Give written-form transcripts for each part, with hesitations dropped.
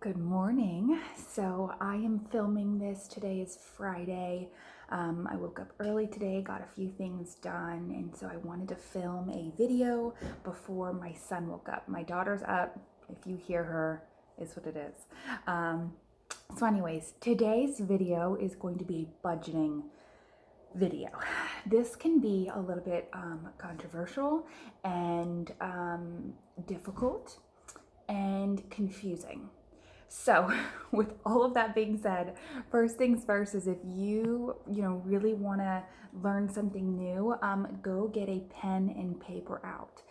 Good morning. So I am filming this. Today is Friday. I woke up early today, got a few things done, and so I wanted to film a video before my son woke up. My daughter's up. If you hear her, is what it is. So anyways, today's video is going to be a budgeting video. This can be a little bit controversial and difficult and confusing. So with all of that being said, first things first is if you really want to learn something new, go get a pen and paper out.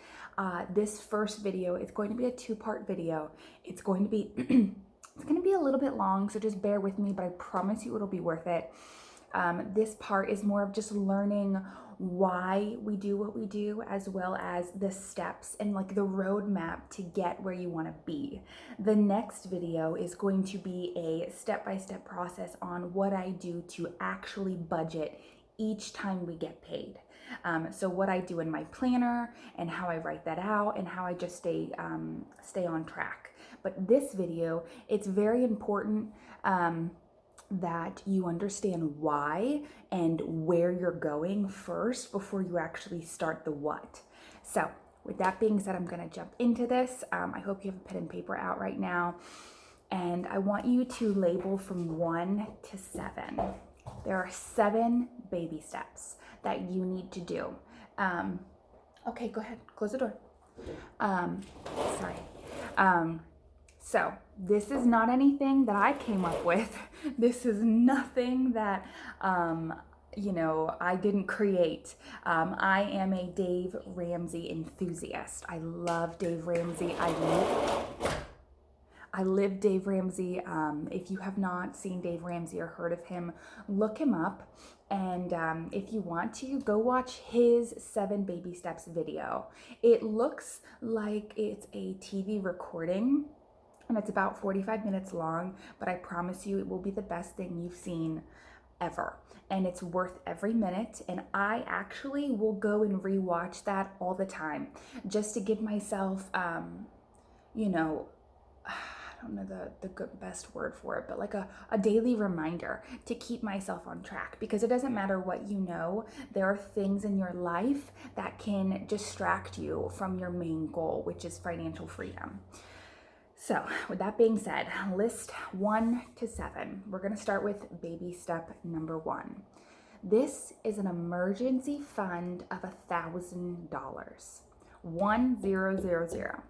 This first video is going to be a two-part video. It's going to be it's going to be a little bit long, so just bear with me, but I promise you it'll be worth it. This part is more of just learning why we do what we do, as well as the steps and like the roadmap to get where you want to be. The next video is going to be a step-by-step process on what I do to actually budget each time we get paid. So what I do in my planner and how I write that out and how I just stay on track. But this video, it's very important that you understand why and where you're going first before you actually start the what. So with that being said, I'm going to jump into this. I hope you have a pen and paper out right now. And I want you to label from 1 to 7. There are 7 baby steps that you need to do. Okay, go ahead. Close the door. Sorry. So this is not anything that I came up with. This is nothing that, I didn't create. I am a Dave Ramsey enthusiast. I love Dave Ramsey. I live Dave Ramsey. If you have not seen Dave Ramsey or heard of him, look him up. And if you want to, go watch his 7 baby steps video. It looks like it's a TV recording, and it's about 45 minutes long, but I promise you it will be the best thing you've seen ever. And it's worth every minute. And I actually will go and rewatch that all the time just to give myself, I don't know the best word for it, but like a daily reminder to keep myself on track, because it doesn't matter what you know, there are things in your life that can distract you from your main goal, which is financial freedom. So with that being said, list 1 to 7. We're going to start with baby step number 1. This is an emergency fund of $1,000. 1000.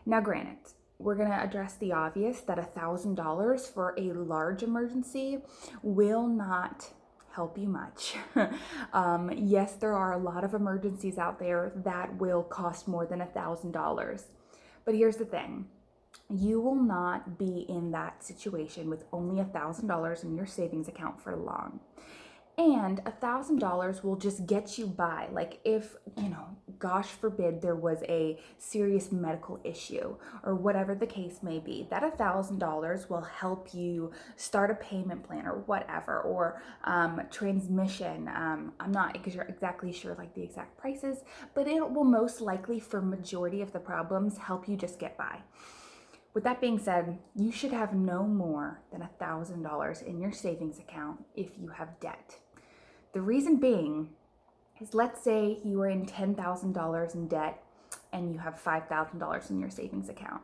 Now granted, we're going to address the obvious that $1,000 for a large emergency will not help you much. Yes, there are a lot of emergencies out there that will cost more than $1,000. But here's the thing. You will not be in that situation with only $1,000 in your savings account for long. And $1,000 will just get you by. Like if, gosh forbid there was a serious medical issue or whatever the case may be, that $1,000 will help you start a payment plan or whatever, or transmission. I'm not exactly sure like the exact prices, but it will most likely, for majority of the problems, help you just get by. With that being said, you should have no more than $1,000 in your savings account if you have debt. The reason being is, let's say you are in $10,000 in debt and you have $5,000 in your savings account.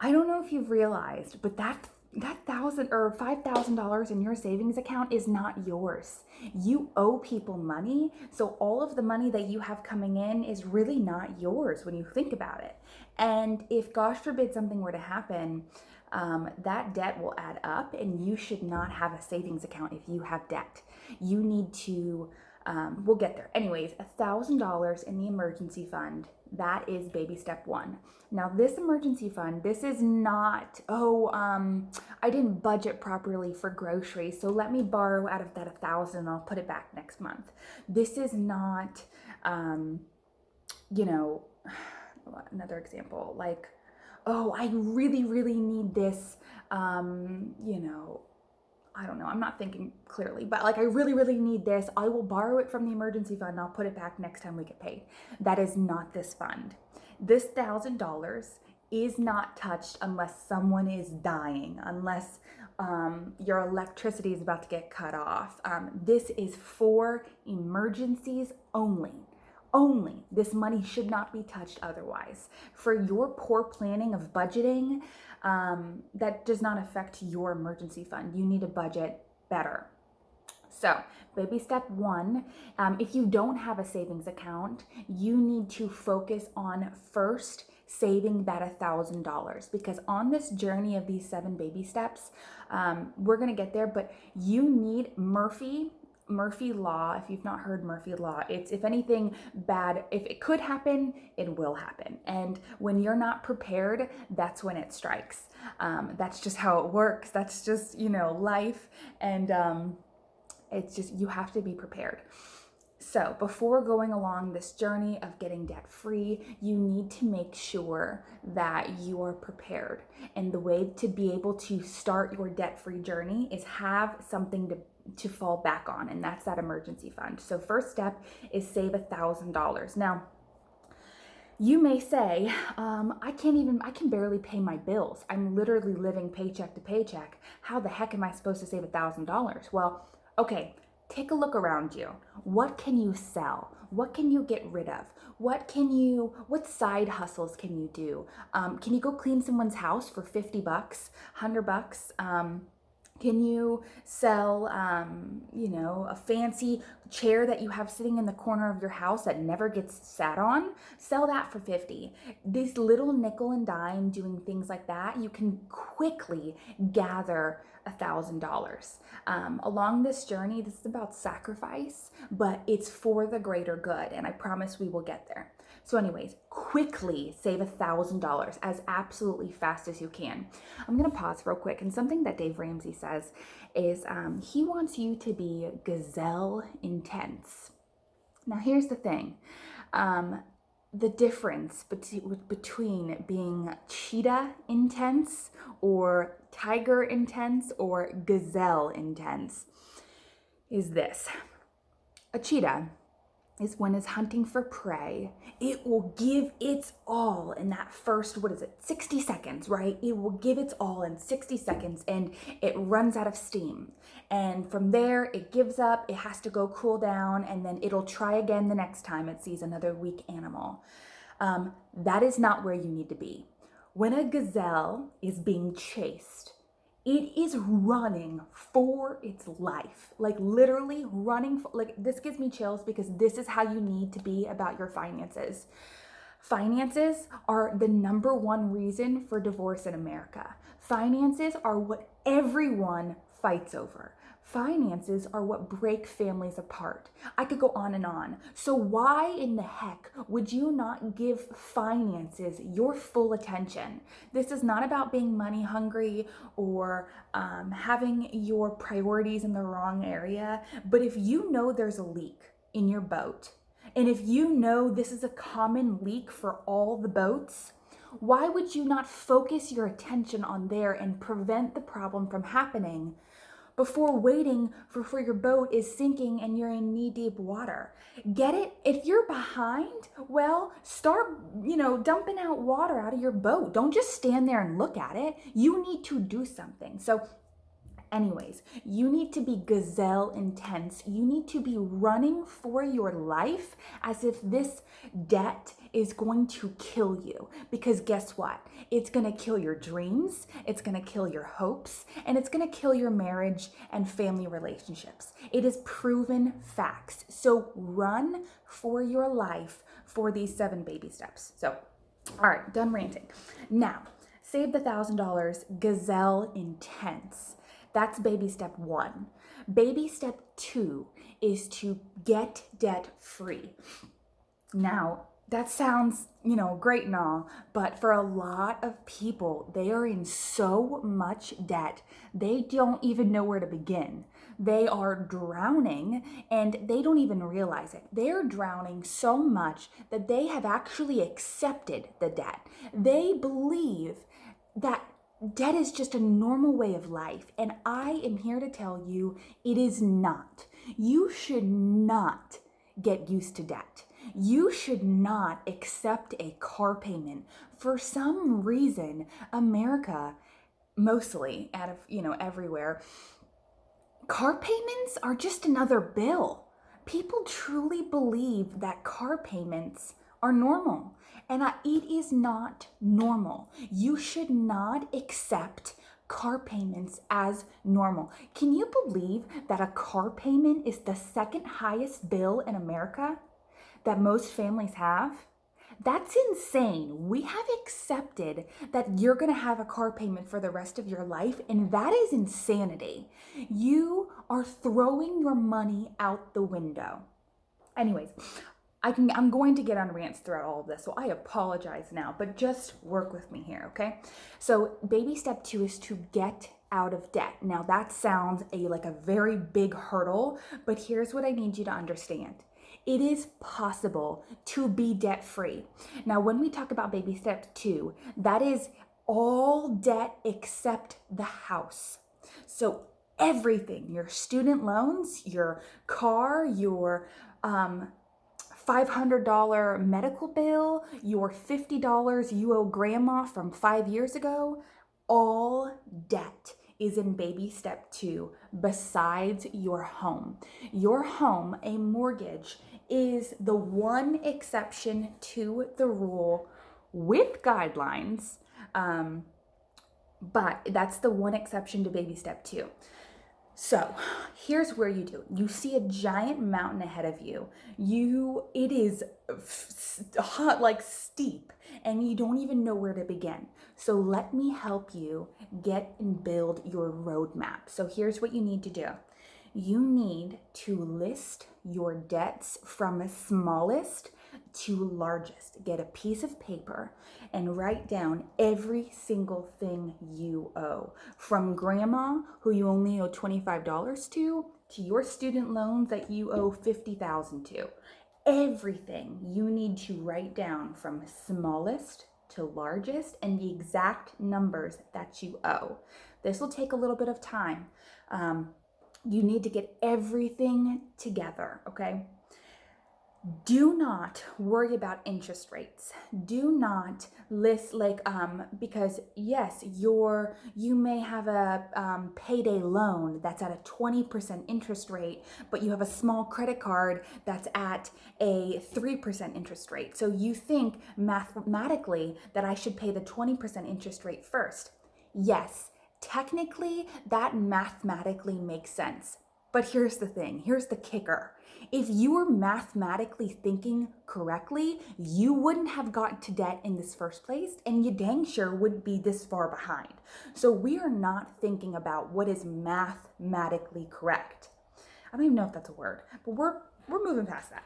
I don't know if you've realized, but that $1,000 or $5,000 in your savings account is not yours. You owe people money, so all of the money that you have coming in is really not yours when you think about it. And if, gosh forbid, something were to happen, that debt will add up, and you should not have a savings account if you have debt. You need to, we'll get there. Anyways, $1,000 in the emergency fund. That is baby step 1. Now this emergency fund, this is not, I didn't budget properly for groceries, so let me borrow out of that 1,000 and I'll put it back next month. This is not, another example, like, I really, really need this, I don't know, I'm not thinking clearly, but like I really, really need this. I will borrow it from the emergency fund and I'll put it back next time we get paid. That is not this fund. This $1,000 is not touched unless someone is dying, unless your electricity is about to get cut off. This is for emergencies only. Only. This money should not be touched otherwise. For your poor planning of budgeting, that does not affect your emergency fund. You need to budget better. So, baby step one, if you don't have a savings account, you need to focus on first saving that $1,000, because on this journey of these 7 baby steps, we're going to get there, but you need Murphy law. If you've not heard Murphy law, it's if anything bad, if it could happen, it will happen. And when you're not prepared, that's when it strikes. That's just how it works. That's just, life. And it's just, you have to be prepared. So before going along this journey of getting debt free, you need to make sure that you are prepared. And the way to be able to start your debt free journey is have something to fall back on, and that's that emergency fund. So first step is save $1,000. Now, you may say, I can barely pay my bills. I'm literally living paycheck to paycheck. How the heck am I supposed to save $1,000? Well, okay, take a look around you. What can you sell? What can you get rid of? What side hustles can you do? Can you go clean someone's house for $50, $100? Can you sell, a fancy chair that you have sitting in the corner of your house that never gets sat on? Sell that for $50. This little nickel and dime doing things like that, you can quickly gather $1,000. Along this journey, this is about sacrifice, but it's for the greater good, and I promise we will get there. So anyways, quickly save $1,000 as absolutely fast as you can. I'm going to pause real quick. And something that Dave Ramsey says is he wants you to be gazelle intense. Now, here's the thing. The difference between being cheetah intense or tiger intense or gazelle intense is this. A cheetah is when it's hunting for prey. It will give its all in that first, 60 seconds, right? It will give its all in 60 seconds and it runs out of steam. And from there, it gives up, it has to go cool down, and then it'll try again the next time it sees another weak animal. That is not where you need to be. When a gazelle is being chased, it is running for its life, like literally running. This gives me chills because this is how you need to be about your finances. Finances are the number one reason for divorce in America. Finances are what everyone fights over. Finances are what break families apart. I could go on and on. So why in the heck would you not give finances your full attention? This is not about being money hungry or having your priorities in the wrong area. But if you know there's a leak in your boat, and if you know this is a common leak for all the boats, why would you not focus your attention on there and prevent the problem from happening before waiting for your boat is sinking and you're in knee-deep water? Get it? If you're behind, well, start, dumping out water out of your boat. Don't just stand there and look at it. You need to do something. So anyways, you need to be gazelle intense. You need to be running for your life as if this debt is going to kill you. Because guess what? It's going to kill your dreams, it's going to kill your hopes, and it's going to kill your marriage and family relationships. It is proven facts. So run for your life for these 7 baby steps. So, all right, done ranting. Now, save the $1,000, gazelle intense. That's baby step 1. Baby step 2 is to get debt free. Now, that sounds, great and all, but for a lot of people, they are in so much debt, they don't even know where to begin. They are drowning and they don't even realize it. They're drowning so much that they have actually accepted the debt. They believe that debt is just a normal way of life, and I am here to tell you it is not. You should not get used to debt. You should not accept a car payment. For some reason, America, mostly out of, everywhere, car payments are just another bill. People truly believe that car payments are normal, and it is not normal. You should not accept car payments as normal. Can you believe that a car payment is the second highest bill in America that most families have? That's insane. We have accepted that you're going to have a car payment for the rest of your life, and that is insanity. You are throwing your money out the window. Anyways, I'm going to get on rants throughout all of this, so I apologize now, but just work with me here, okay? So baby step 2 is to get out of debt. Now that sounds like a very big hurdle, but here's what I need you to understand. It is possible to be debt-free. Now, when we talk about baby step 2, that is all debt except the house. So everything, your student loans, your car, your $500 medical bill, your $50 you owe grandma from 5 years ago, all debt is in baby step 2 besides your home. Your home, a mortgage, is the one exception to the rule with guidelines, but that's the one exception to baby step 2. So here's where you see a giant mountain ahead of you. It is hot, like steep, and you don't even know where to begin. So let me help you get and build your roadmap. So here's what you need to do. You need to list your debts from smallest to largest. Get a piece of paper and write down every single thing you owe. From grandma, who you only owe $25 to your student loans that you owe $50,000 to. Everything you need to write down from smallest to largest and the exact numbers that you owe. This will take a little bit of time. You need to get everything together, okay? Do not worry about interest rates. Do not list because yes, you may have a payday loan that's at a 20% interest rate, but you have a small credit card that's at a 3% interest rate. So you think mathematically that I should pay the 20% interest rate first. Yes, technically that mathematically makes sense. But here's the thing, here's the kicker. If you were mathematically thinking correctly, you wouldn't have gotten to debt in this first place, and you dang sure wouldn't be this far behind. So we are not thinking about what is mathematically correct. I don't even know if that's a word, but we're moving past that.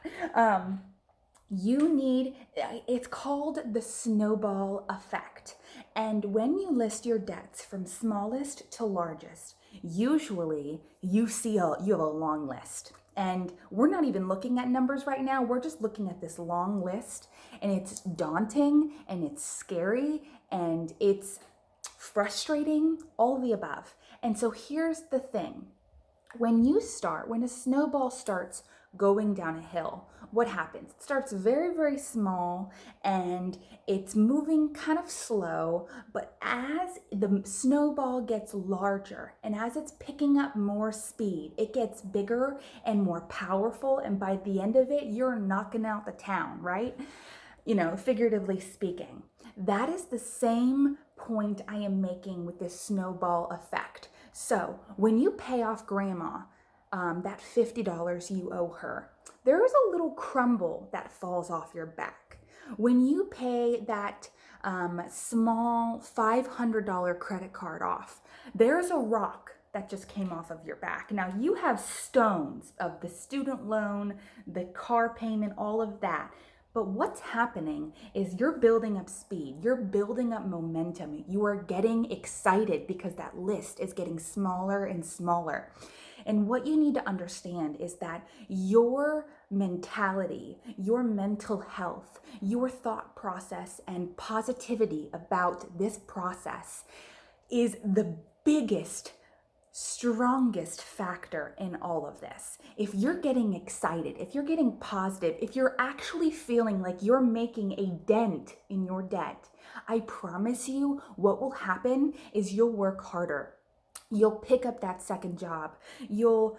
It's called the snowball effect. And when you list your debts from smallest to largest, usually you have a long list. And we're not even looking at numbers right now. We're just looking at this long list, and it's daunting and it's scary and it's frustrating, all of the above. And so here's the thing. When a snowball starts going down a hill, what happens? It starts very, very small and it's moving kind of slow, but as the snowball gets larger and as it's picking up more speed, it gets bigger and more powerful, and by the end of it, you're knocking out the town, right? Figuratively speaking. That is the same point I am making with this snowball effect. So when you pay off grandma that $50 you owe her, there is a little crumble that falls off your back. When you pay that small $500 credit card off, there's a rock that just came off of your back. Now you have stones of the student loan, the car payment, all of that. But what's happening is you're building up speed, you're building up momentum, you are getting excited because that list is getting smaller and smaller. And what you need to understand is that your mentality, your mental health, your thought process and positivity about this process is the biggest strongest factor in all of this, if you're getting excited, if you're getting positive, if you're actually feeling like you're making a dent in your debt, I promise you what will happen is you'll work harder. You'll pick up that second job. You'll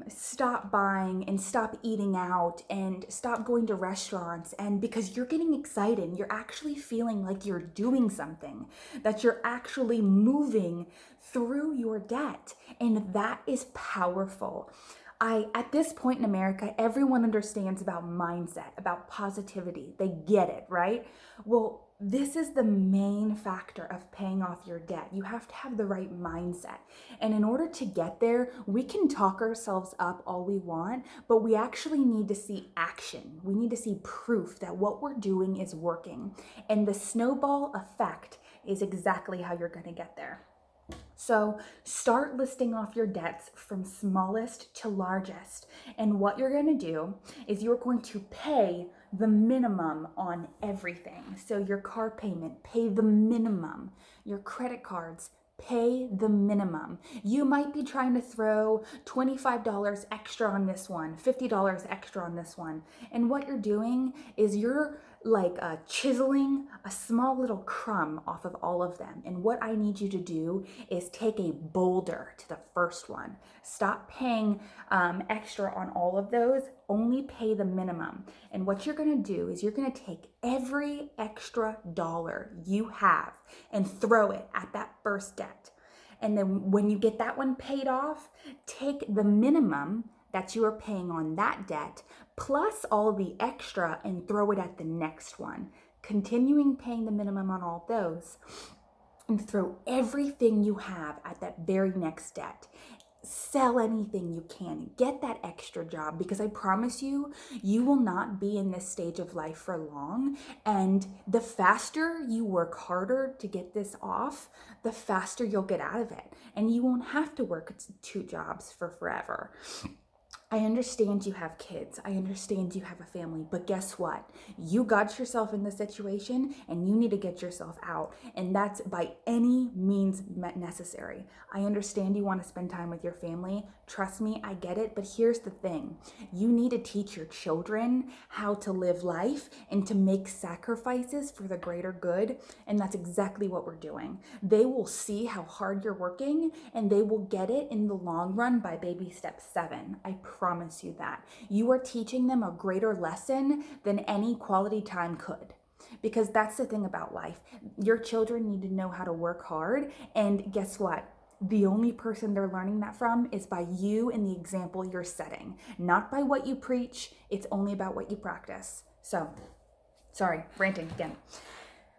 stop buying and stop eating out and stop going to restaurants. And because you're getting excited, you're actually feeling like you're doing something, that you're actually moving through your debt. And that is powerful. At this point in America, everyone understands about mindset, about positivity. They get it, right? Well, this is the main factor of paying off your debt. You have to have the right mindset. And in order to get there, we can talk ourselves up all we want, but we actually need to see action. We need to see proof that what we're doing is working. And the snowball effect is exactly how you're going to get there. So start listing off your debts from smallest to largest. And what you're going to do is you're going to pay the minimum on everything. So your car payment, pay the minimum. Your credit cards, pay the minimum. You might be trying to throw $25 extra on this one, $50 extra on this one. And what you're doing is you're like chiseling a small little crumb off of all of them. And what I need you to do is take a boulder to the first one. Stop paying extra on all of those, only pay the minimum. And what you're gonna do is you're gonna take every extra dollar you have and throw it at that first debt. And then when you get that one paid off, take the minimum that you are paying on that debt plus all the extra and throw it at the next one, continuing paying the minimum on all those, and throw everything you have at that very next debt. Sell anything you can, get that extra job, because I promise you, you will not be in this stage of life for long. And the faster you work harder to get this off, the faster you'll get out of it. And you won't have to work 2 jobs for forever. I understand you have kids. I understand you have a family, but guess what? You got yourself in this situation and you need to get yourself out. And that's by any means necessary. I understand you want to spend time with your family. Trust me, I get it. But here's the thing. You need to teach your children how to live life and to make sacrifices for the greater good. And that's exactly what we're doing. They will see how hard you're working and they will get it in the long run by baby step 7. I promise you that. You are teaching them a greater lesson than any quality time could. Because that's the thing about life. Your children need to know how to work hard. And guess what? The only person they're learning that from is by you and the example you're setting. Not by what you preach. It's only about what you practice. So, sorry, ranting again.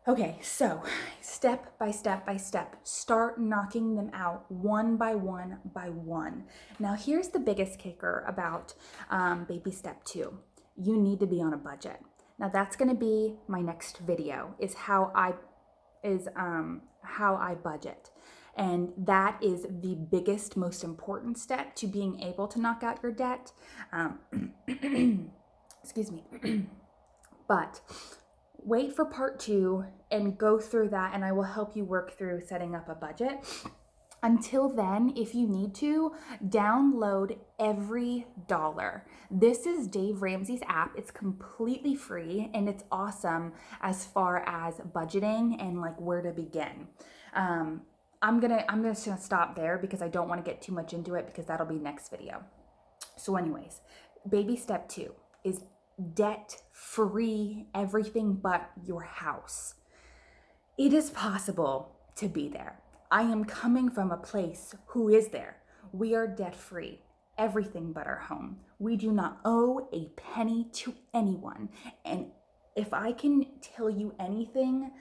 Okay, so step by step by step, start knocking them out one by one by one. Now, here's the biggest kicker about baby step 2. You need to be on a budget. Now, that's going to be my next video, is how I budget. And that is the biggest, most important step to being able to knock out your debt. Excuse me. But wait for part 2 and go through that, and I will help you work through setting up a budget. Until then, if you need to, download Every Dollar. This is Dave Ramsey's app. It's completely free and it's awesome as far as budgeting and like where to begin. I'm just gonna stop there because I don't want to get too much into it because that'll be next video. So anyways, baby step 2 is debt-free, everything but your house. It is possible to be there. I am coming from a place who is there. We are debt-free, everything but our home. We do not owe a penny to anyone. And if I can tell you anything,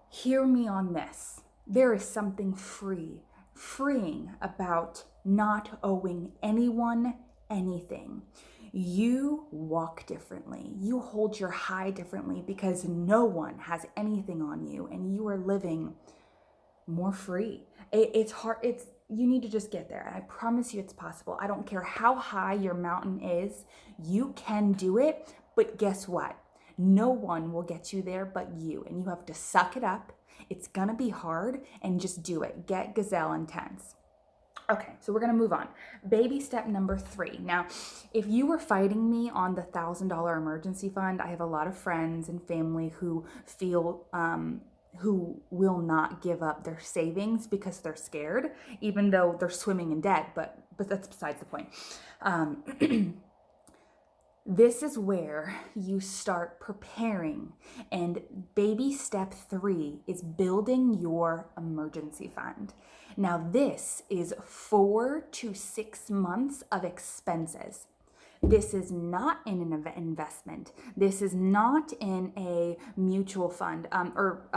hear me on this. There is something freeing about not owing anyone anything. You walk differently. You hold your high differently because no one has anything on you and you are living more free. It's hard. You need to just get there. And I promise you it's possible. I don't care how high your mountain is. You can do it. But guess what? No one will get you there but you. And you have to suck it up. It's going to be hard and just do it. Get gazelle intense. Okay, so we're gonna move on. Baby step number 3. Now, if you were fighting me on the $1,000 emergency fund, I have a lot of friends and family who feel who will not give up their savings because they're scared, even though they're swimming in debt. But that's besides the point. This is where you start preparing, and baby step 3 is building your emergency fund. Now, this is 4 to 6 months of expenses. This is not in an investment. This is not in a mutual fund or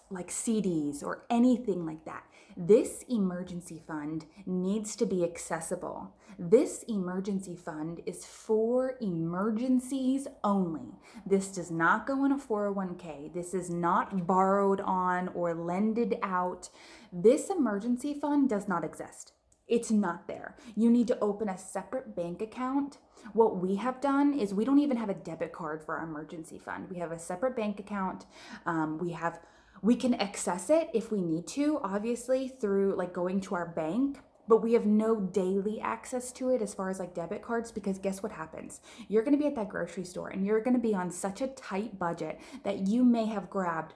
like CDs or anything like that. This emergency fund needs to be accessible. This emergency fund is for emergencies only. This does not go in a 401k. This is not borrowed on or lended out. This emergency fund does not exist. It's not there. You need to open a separate bank account. What we have done is we don't even have a debit card for our emergency fund. We have a separate bank account. We can access it if we need to, obviously, through like going to our bank, but we have no daily access to it as far as like debit cards, because guess what happens? You're going to be at that grocery store and you're going to be on such a tight budget that you may have grabbed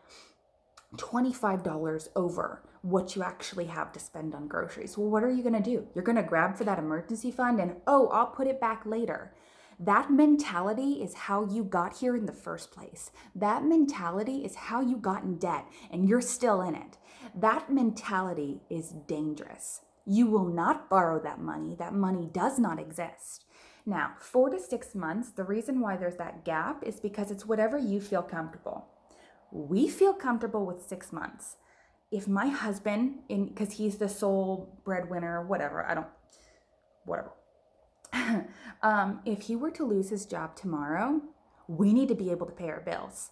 $25 over what you actually have to spend on groceries. Well, what are you going to do? You're going to grab for that emergency fund and, oh, I'll put it back later. That mentality is how you got here in the first place. That mentality is how you got in debt and you're still in it. That mentality is dangerous. You will not borrow that money. That money does not exist. Now, 4 to 6 months, the reason why there's that gap is because it's whatever you feel comfortable. We feel comfortable with 6 months. If my husband, because he's the sole breadwinner, whatever, if he were to lose his job tomorrow, we need to be able to pay our bills.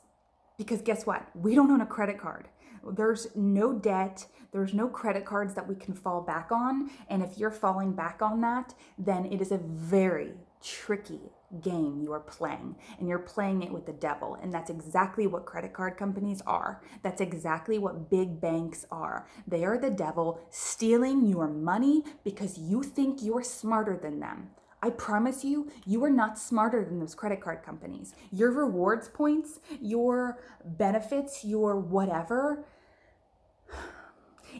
Because guess what? We don't own a credit card. There's no debt. There's no credit cards that we can fall back on. And if you're falling back on that, then it is a very tricky game you are playing, and you're playing it with the devil. And that's exactly what credit card companies are. That's exactly what big banks are. They are the devil stealing your money because you think you're smarter than them. I promise you, you are not smarter than those credit card companies. Your rewards points, your benefits, your whatever.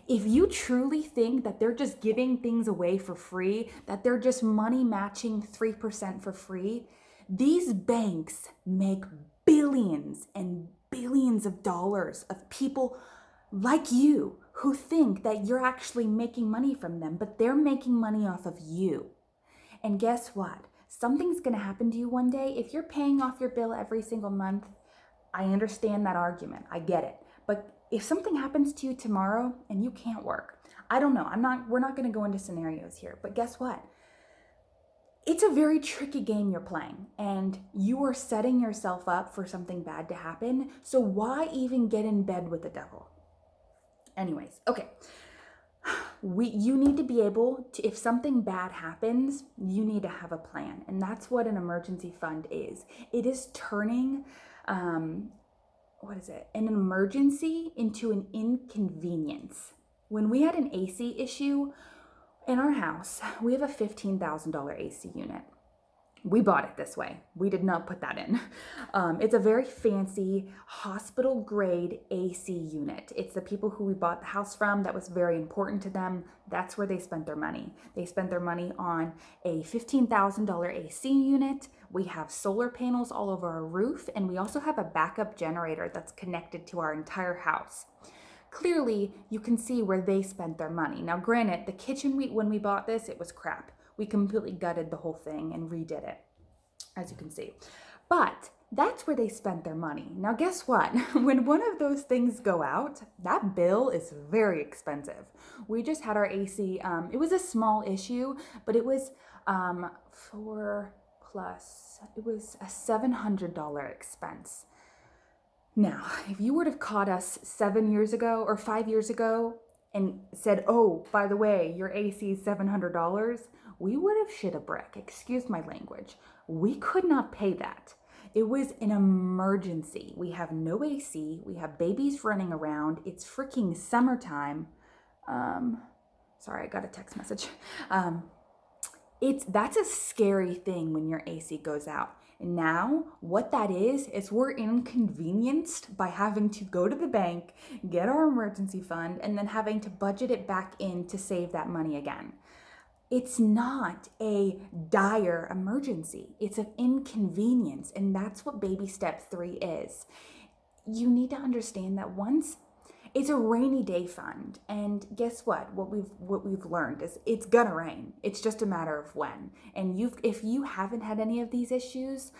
If you truly think that they're just giving things away for free, that they're just money matching 3% for free, these banks make billions and billions of dollars of people like you who think that you're actually making money from them, but they're making money off of you. And guess what? Something's going to happen to you one day. If you're paying off your bill every single month, I understand that argument. I get it. But if something happens to you tomorrow and you can't work, I don't know. We're not going to go into scenarios here, but guess what? It's a very tricky game you're playing, and you are setting yourself up for something bad to happen. So why even get in bed with the devil? Anyways, okay. You need to be able to, if something bad happens, you need to have a plan. And that's what an emergency fund is. It is turning, an emergency into an inconvenience. When we had an AC issue in our house, we have a $15,000 AC unit. We bought it this way. We did not put that in. It's a very fancy hospital grade AC unit. It's the people who we bought the house from. That was very important to them. That's where they spent their money. They spent their money on a $15,000 AC unit. We have solar panels all over our roof, and we also have a backup generator that's connected to our entire house. Clearly, you can see where they spent their money. Now, granted, the kitchen, when we bought this, it was crap. We completely gutted the whole thing and redid it, as you can see. But that's where they spent their money. Now, guess what? When one of those things go out, that bill is very expensive. We just had our AC. It was a small issue, but it was it was a $700 expense. Now, if you would have caught us 7 years ago or 5 years ago and said, oh, by the way, your AC is $700, we would have shit a brick. Excuse my language. We could not pay that. It was an emergency. We have no AC. We have babies running around. It's freaking summertime. Sorry, I got a text message. That's a scary thing when your AC goes out. And now what that is we're inconvenienced by having to go to the bank, get our emergency fund, and then having to budget it back in to save that money again. It's not a dire emergency. It's an inconvenience. And that's what baby step 3 is. You need to understand that once it's a rainy day fund, and guess what? What we've learned is it's gonna rain. It's just a matter of when. And if you haven't had any of these issues,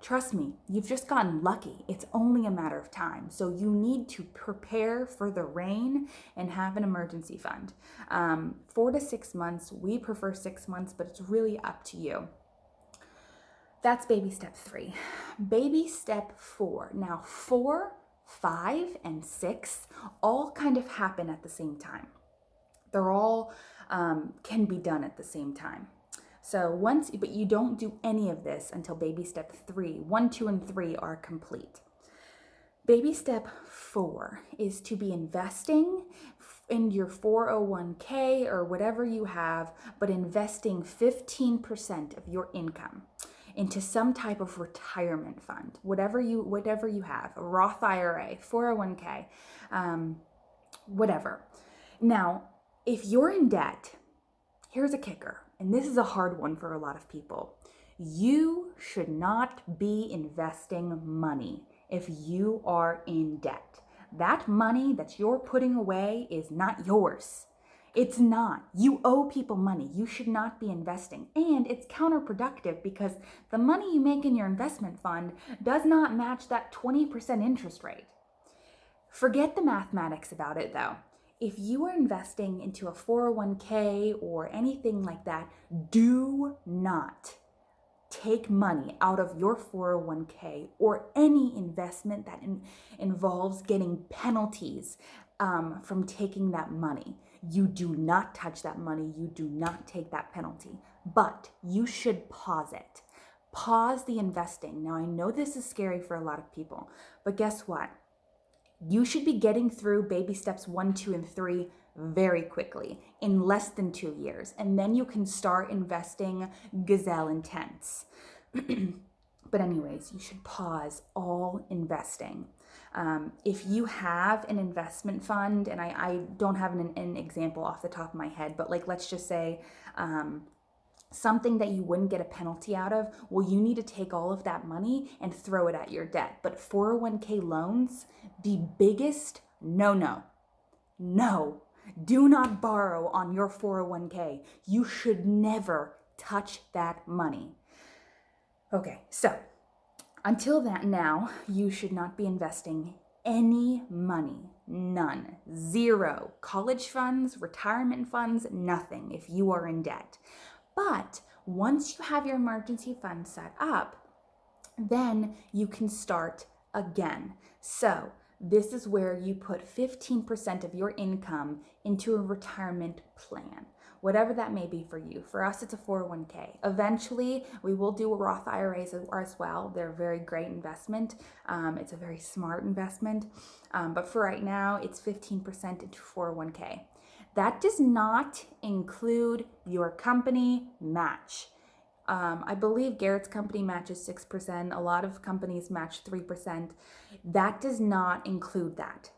trust me, you've just gotten lucky. It's only a matter of time. So you need to prepare for the rain and have an emergency fund. 4 to 6 months. We prefer 6 months, but it's really up to you. That's baby step 3. Baby step 4. Now 4, 5, and 6 all kind of happen at the same time. They're all can be done at the same time. So but you don't do any of this until baby step 3. 1, 2, and 3 are complete. Baby step 4 is to be investing in your 401k or whatever you have, but investing 15% of your income into some type of retirement fund, whatever you have, a Roth IRA, 401k, whatever. Now, if you're in debt, here's a kicker, and this is a hard one for a lot of people. You should not be investing money if you are in debt. That money that you're putting away is not yours. It's not. You owe people money. You should not be investing. And it's counterproductive because the money you make in your investment fund does not match that 20% interest rate. Forget the mathematics about it though. If you are investing into a 401k or anything like that, do not take money out of your 401k or any investment that involves getting penalties from taking that money. You do not touch that money. You do not take that penalty, but you should pause it. Pause the investing. Now, I know this is scary for a lot of people, but guess what? You should be getting through baby steps 1, 2, and 3 very quickly in less than 2 years. And then you can start investing gazelle intense. But anyways, you should pause all investing. If you have an investment fund, and I don't have an example off the top of my head, but like, let's just say something that you wouldn't get a penalty out of, well, you need to take all of that money and throw it at your debt. But 401k loans, the biggest no. Do not borrow on your 401k. You should never touch that money. Okay, so until that now, you should not be investing any money, none, zero, college funds, retirement funds, nothing if you are in debt. But once you have your emergency fund set up, then you can start again. So this is where you put 15% of your income into a retirement plan, whatever that may be for you. For us, it's a 401k. Eventually, we will do a Roth IRAs as well. They're a very great investment. It's a very smart investment. But for right now, it's 15% into 401k. That does not include your company match. I believe Garrett's company matches 6%. A lot of companies match 3%. That does not include that.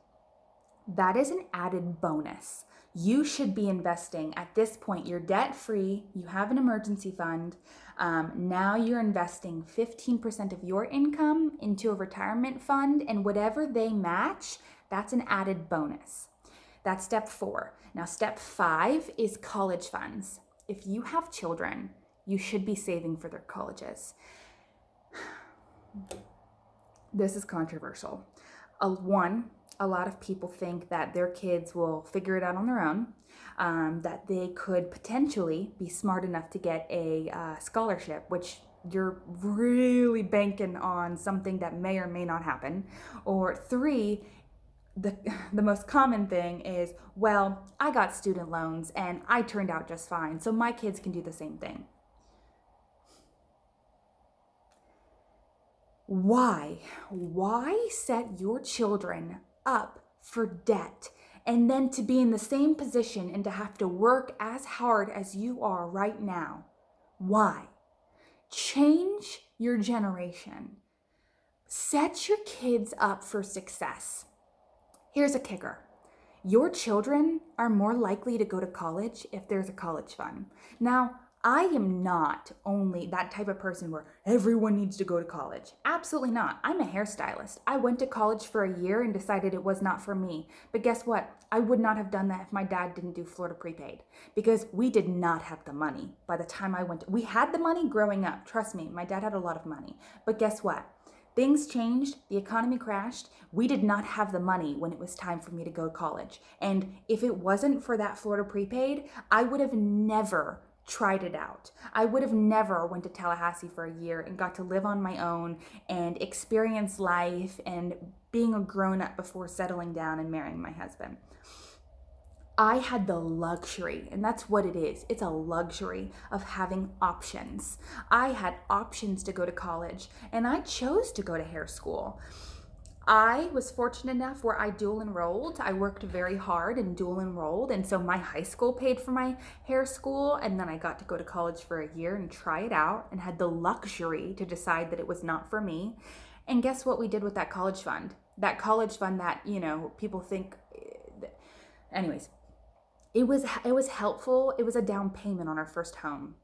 That is an added bonus. You should be investing at this point. You're debt free. You have an emergency fund. Now you're investing 15% of your income into a retirement fund, and whatever they match, that's an added bonus. That's step 4. Now, step 5 is college funds. If you have children, you should be saving for their colleges. This is controversial. A lot of people think that their kids will figure it out on their own, that they could potentially be smart enough to get a scholarship, which you're really banking on something that may or may not happen. Or 3, the most common thing is, well, I got student loans and I turned out just fine, so my kids can do the same thing. Why set your children up for debt and then to be in the same position and to have to work as hard as you are right now. Why? Change your generation. Set your kids up for success. Here's a kicker. Your children are more likely to go to college if there's a college fund. Now, I am not only that type of person where everyone needs to go to college. Absolutely not. I'm a hairstylist. I went to college for a year and decided it was not for me. But guess what? I would not have done that if my dad didn't do Florida prepaid, because we did not have the money by the time I went. We had the money growing up. Trust me, my dad had a lot of money. But guess what? Things changed, the economy crashed. We did not have the money when it was time for me to go to college. And if it wasn't for that Florida prepaid, I would have never tried it out. I would have never went to Tallahassee for a year and got to live on my own and experience life and being a grown-up before settling down and marrying my husband. I had the luxury, and that's what it is. It's a luxury of having options. I had options to go to college, and I chose to go to hair school. I was fortunate enough where I dual enrolled. I worked very hard and dual enrolled, and so my high school paid for my hair school, and then I got to go to college for a year and try it out and had the luxury to decide that it was not for me. And guess what we did with that college fund? That college fund that, people think, anyways. It was helpful. It was a down payment on our first home.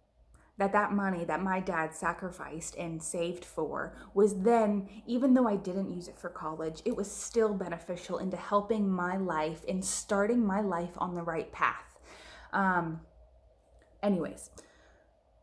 That money that my dad sacrificed and saved for was then, even though I didn't use it for college, it was still beneficial into helping my life and starting my life on the right path. Anyways,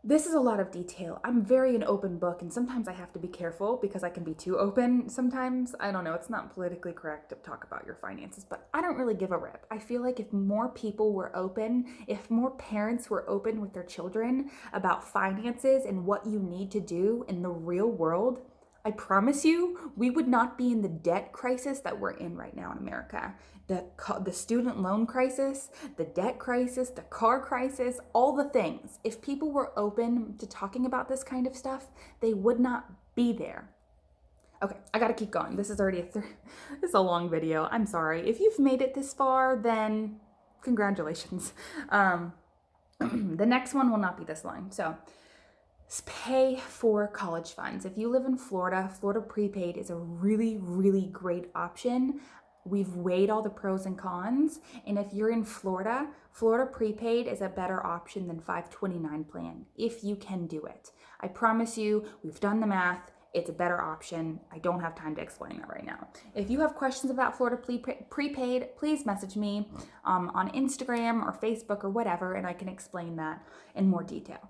this is a lot of detail. I'm very an open book, and sometimes I have to be careful because I can be too open sometimes. I don't know, it's not politically correct to talk about your finances, but I don't really give a rip. I feel like if more people were open, if more parents were open with their children about finances and what you need to do in the real world, I promise you, we would not be in the debt crisis that we're in right now in America. The student loan crisis, the debt crisis, the car crisis, all the things. If people were open to talking about this kind of stuff, they would not be there. Okay, I gotta keep going. This is already this is a long video. I'm sorry. If you've made it this far, then congratulations. The next one will not be this long. So, pay for college funds. If you live in Florida, Florida prepaid is a really, really great option. We've weighed all the pros and cons. And if you're in Florida, Florida prepaid is a better option than 529 plan, if you can do it. I promise you, we've done the math. It's a better option. I don't have time to explain that right now. If you have questions about Florida prepaid, please message me on Instagram or Facebook or whatever, and I can explain that in more detail.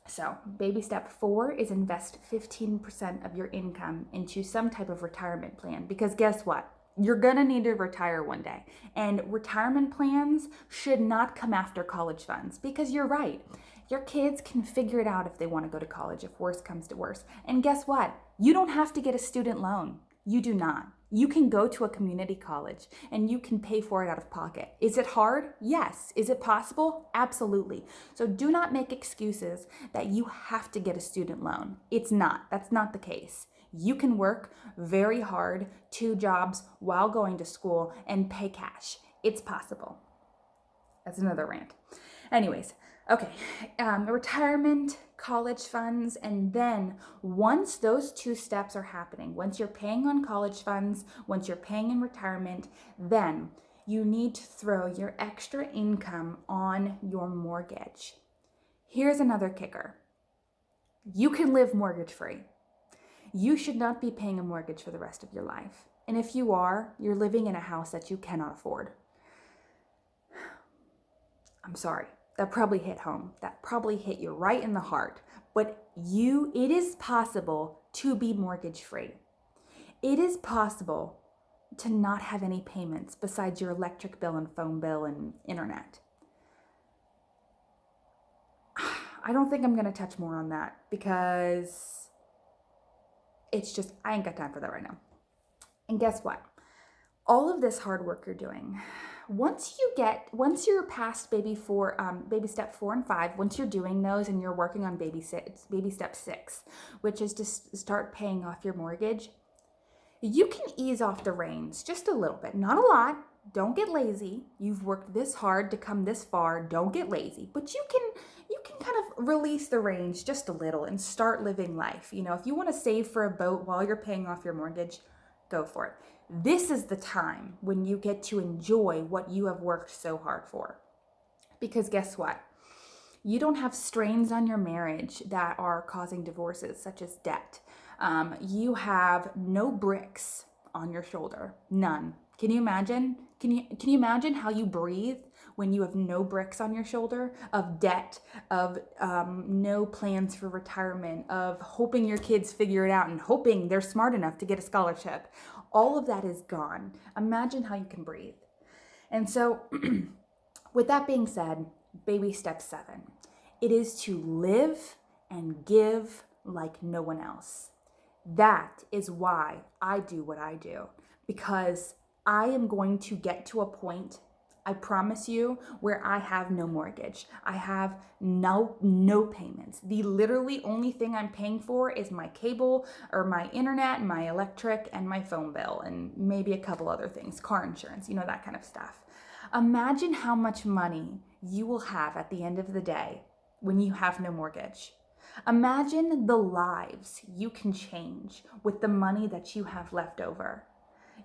So, baby step 4 is invest 15% of your income into some type of retirement plan, because guess what? You're gonna need to retire one day. And retirement plans should not come after college funds, because you're right. Your kids can figure it out if they want to go to college, if worse comes to worse. And guess what? You don't have to get a student loan. You do not. You can go to a community college and you can pay for it out of pocket. Is it hard? Yes. Is it possible? Absolutely. So do not make excuses that you have to get a student loan. It's not. That's not the case. You can work very hard, 2 jobs while going to school and pay cash. It's possible. That's another rant. Anyways, okay, retirement, college funds, and then once those 2 steps are happening, once you're paying on college funds, once you're paying in retirement, then you need to throw your extra income on your mortgage. Here's another kicker. You can live mortgage free. You should not be paying a mortgage for the rest of your life. And if you are, you're living in a house that you cannot afford. I'm sorry. That probably hit home. That probably hit you right in the heart. But it is possible to be mortgage free. It is possible to not have any payments besides your electric bill and phone bill and internet. I don't think I'm going to touch more on that because it's just, I ain't got time for that right now. And guess what? All of this hard work you're doing, once you're past baby step 4 and 5, once you're doing those and you're working on baby step 6, which is to start paying off your mortgage, you can ease off the reins just a little bit, not a lot, Don't get lazy. You've worked this hard to come this far. Don't get lazy. But you can kind of release the reins just a little and start living life. If you want to save for a boat while you're paying off your mortgage, go for it. This is the time when you get to enjoy what you have worked so hard for. Because guess what? You don't have strains on your marriage that are causing divorces, such as debt. You have no bricks on your shoulder. None. Can you imagine? Can you imagine how you breathe when you have no bricks on your shoulder of debt, of no plans for retirement, of hoping your kids figure it out and hoping they're smart enough to get a scholarship? All of that is gone. Imagine how you can breathe. And so with that being said, baby step 7, it is to live and give like no one else. That is why I do what I do, because I am going to get to a point, I promise you, where I have no mortgage. I have no payments. The literally only thing I'm paying for is my cable or my internet, my electric, and my phone bill, and maybe a couple other things, car insurance, that kind of stuff. Imagine how much money you will have at the end of the day when you have no mortgage. Imagine the lives you can change with the money that you have left over.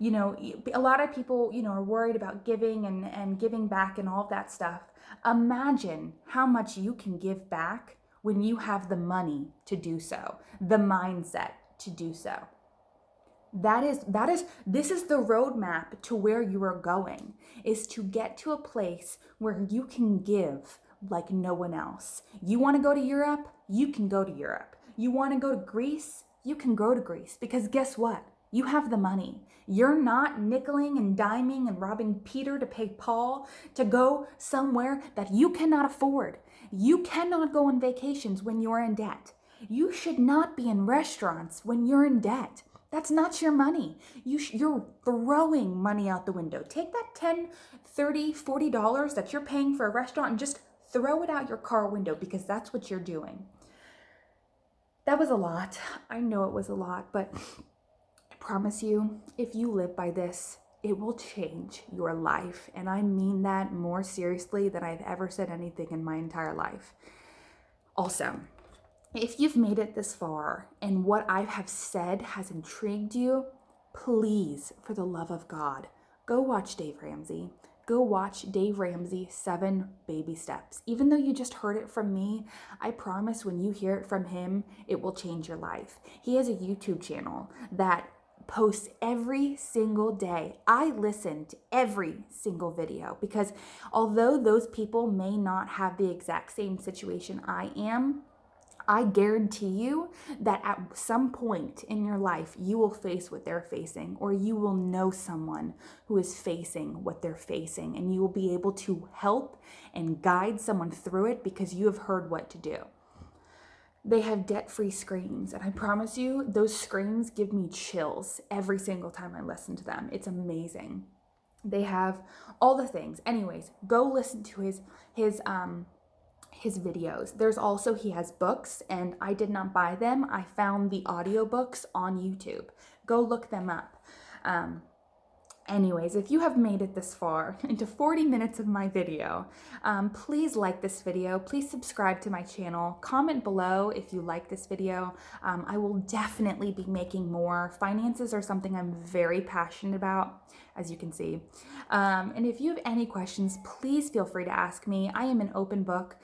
A lot of people, are worried about giving and giving back and all of that stuff. Imagine how much you can give back when you have the money to do so, the mindset to do so. This is the roadmap to where you are going, is to get to a place where you can give like no one else. You want to go to Europe? You can go to Europe. You want to go to Greece? You can go to Greece, because guess what? You have the money. You're not nickeling and diming and robbing Peter to pay Paul to go somewhere that you cannot afford. You cannot go on vacations when you're in debt. You should not be in restaurants when you're in debt. That's not your money. You're throwing money out the window. Take that $10, $30, $40 that you're paying for a restaurant and just throw it out your car window, because that's what you're doing. That was a lot. I know it was a lot, but I promise you, if you live by this, it will change your life. And I mean that more seriously than I've ever said anything in my entire life. Also, if you've made it this far and what I have said has intrigued you, please, for the love of God, go watch Dave Ramsey. Go watch Dave Ramsey 7 Baby Steps. Even though you just heard it from me, I promise when you hear it from him, it will change your life. He has a YouTube channel that posts every single day. I listen to every single video, because although those people may not have the exact same situation I am, I guarantee you that at some point in your life, you will face what they're facing, or you will know someone who is facing what they're facing, and you will be able to help and guide someone through it because you have heard what to do. They have debt-free screams, and I promise you, those screams give me chills every single time I listen to them. It's amazing. They have all the things. Anyways, go listen to his videos. He has books, and I did not buy them. I found the audiobooks on YouTube. Go look them up. Anyways, if you have made it this far into 40 minutes of my video, please like this video. Please subscribe to my channel. Comment below if you like this video. I will definitely be making more. Finances are something I'm very passionate about, as you can see. And if you have any questions, please feel free to ask me. I am an open book.